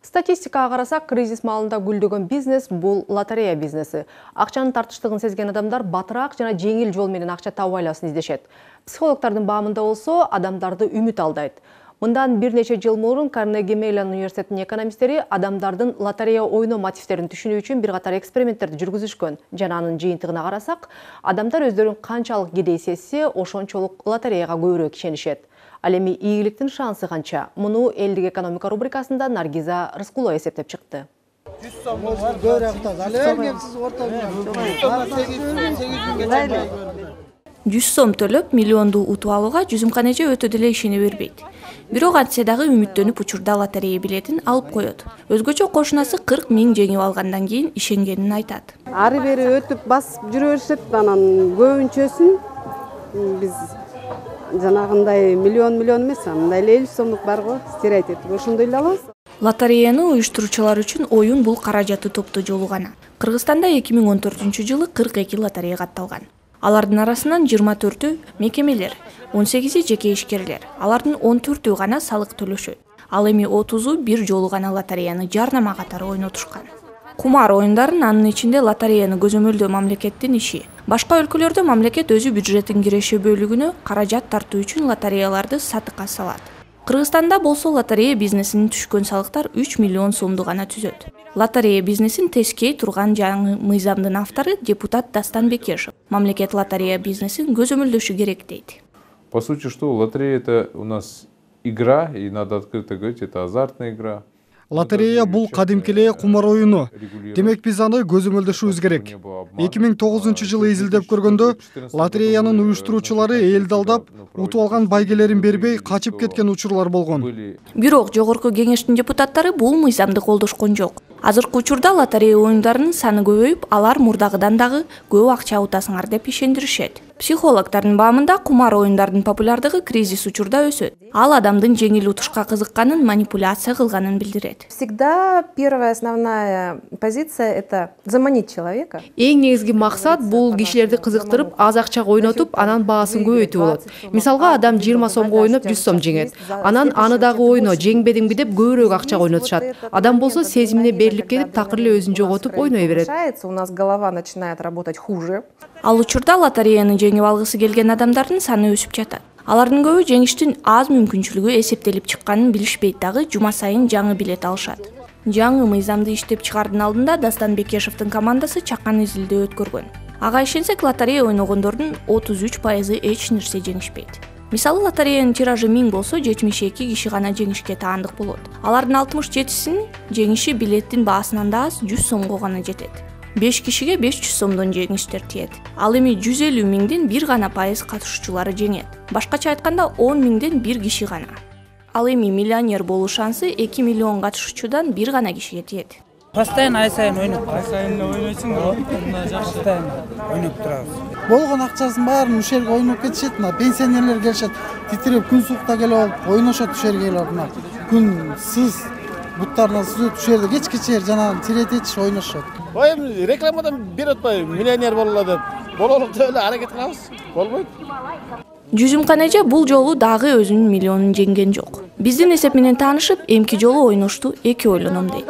Статистикага карасак, кризис маалында гүлдөгөн бизнес бул лотерея бизнеси. Акчанын тартыштыгын сезген адамдар батыраак жана жеңил жол менен акча табуу айласын издешет. Психологдордун баамында болсо, адамдарды үмүт алдайт. Мындан бир нече жыл мурун Карнеги Мейлон университетинин экономисттери адамдардын лотерея ойноо мотивтерин түшүнүү үчүн бир катар эксперименттерди жүргүзүшкөн. Жана анын жыйынтыгына карасак, адамдар өздөрүн канчалык кедей сезсе, ошончолук лотереяга көбүрөөк ишенишет. Ал эми ийгиликтин шансы канча? Муну элдик экономика рубрикасында Наргиза Рыскулова эсептеп чыкты. 100 сом төлөп миллионду утуп алууга жүзүмканече өтө деле ишене бербейт. Бирок антсе дагы үмүттөнүп учурда лотерея билетин алып коет. Өзгөчө кошунасы 40 000 жеңип алгандан кийин ишенгенин айтат. Ары бери өтүп басып жүрө беришет, анан көбүнчөсүн биз жанагындай миллион эмес, мындай 50 сомдук бар го, стереотип. Ошондой эле алабыз. Лотереяны уюштуруучулар үчүн оюн бул каражаты топтоо жолу гана. Кыргызстанда 2014-жылы 42 лотерея катталган. Алардын арасынан 24-ü мекемелер, 18-и жеке ишкерлер. Алардын 14-ü гана салык төлөшөт. Ал эми 30-у бир жолу гана лотереяны жарнама катары ойнотушкан. Кумар оюндарын анын ичинде лотереяны көзөмөлдөө мамлекеттин иши. Башка өлкөлөрдө мамлекет өзү бюджеттин киреше бөлүгүнө каражат тартуу үчүн лотереяларды сатыкка салат. Кыргызстанда болсо лотерея бизнесинин түшкөн салыктар 3 миллион сомду гана түзөт. Лотерея бизнесин тескей турган жаңы мыйзамдын автору депутат Дастан Бекешев. Мамлекет лотерея бизнесин көзөмөлдөшү керек дейт. По сути, что лотерея это у нас игра, и надо открыто говорить, это азартная игра. Лотерея бул кадимки эле кумар оюну. Демек биз аны көзөмөлдөшүбүз керек. 2009-жылы изилдеп көргөндө лотереянын уюштуруучулары элди алдап, утуп алган байгелерин бербей качып кеткен учурлар болгон. Бирок жогорку кеңештин депутаттары бул мыйзамды колдошкон жок. Азыркы учурда лотерея оюндарынын саны көбөйүп, алар мурдагыдан дагы көп акча утасыңар деп ишендиришет. Психологдордун баамында кумар оюндардын популярдыгы кризис учурда өсөт. Ал адамдын жеңил утушка кызыкканын, манипуляция кылганын билдирет. Всегда первая основная позиция – это заманить человека. Эң негизги максат бул кишилерди кызыктырып, аз акчага ойнотуп, анан баасын көбөйтүү болот. Мисалга, адам 20 сомго ойноп 100 сом жеңет. Анан аны дагы ойно, жеңбедиңби деп көбүрөөк акчага ойнотушат. Адам болсо сезимине берилип кетип, такыр эле өзүн жоготуп ойной берет. У нас голова начинает работать хуже. Ал учурда лотереяны жеңип алгысы келген адамдардын саны өсүп жатат. Алардын көбү жеңиштин аз мүмкүнчүлүгү эсептелип чыкканын билишпейт дагы, жума сайын жаңы билет алышат. Жаңы мыйзамды иштеп чыгаардын алдында Дастан Бекешевдин командасы чакан изилдөө өткөргөн. Ага ишенсек, лотерея ойногондордун 33% эч нерсе жеңишпейт. Мисалы, лотереянын тиражы 1000 болсо, 72 киши гана жеңишке таандык болот. Алардын 67-синин жеңиши билеттин баасынан да аз 100 сомго гана жетет. 5 кишиге 500 сомдон жеңиштер тиет. Ал эми 150 миңдин бир гана пайыз катышуучулары жеңет. Башкача айтканда 10 миңден бир киши гана. Ал эми миллионер болуу шансы 2 миллион катышуучудан бир гана кишиге тиет. Постоянно ай сайын ойноп, ойнойсуң, мына жакшы. Постоянно ойноп турабыз. Болгон акчасын баарын ушул жерге ойноп кетишет, мына пенсионерлер келишет, титиреп күн суукта келип алып, ойношот ушул жерге келип, мына күн сыз буттарына сүзөт, ушул жерде кечкече жанагы тиретечиш ойношот. Ой, рекламадан бир өтпөй миллионер бололу деп, бололук деп эле аракет кылабыз. Болбойт. Жүзүмканече бул жолу дагы өзүнүн миллионун жеңген жок. Биздин эсеп менен таанышып, эмки жолу ойношту эки ойлоном дейт.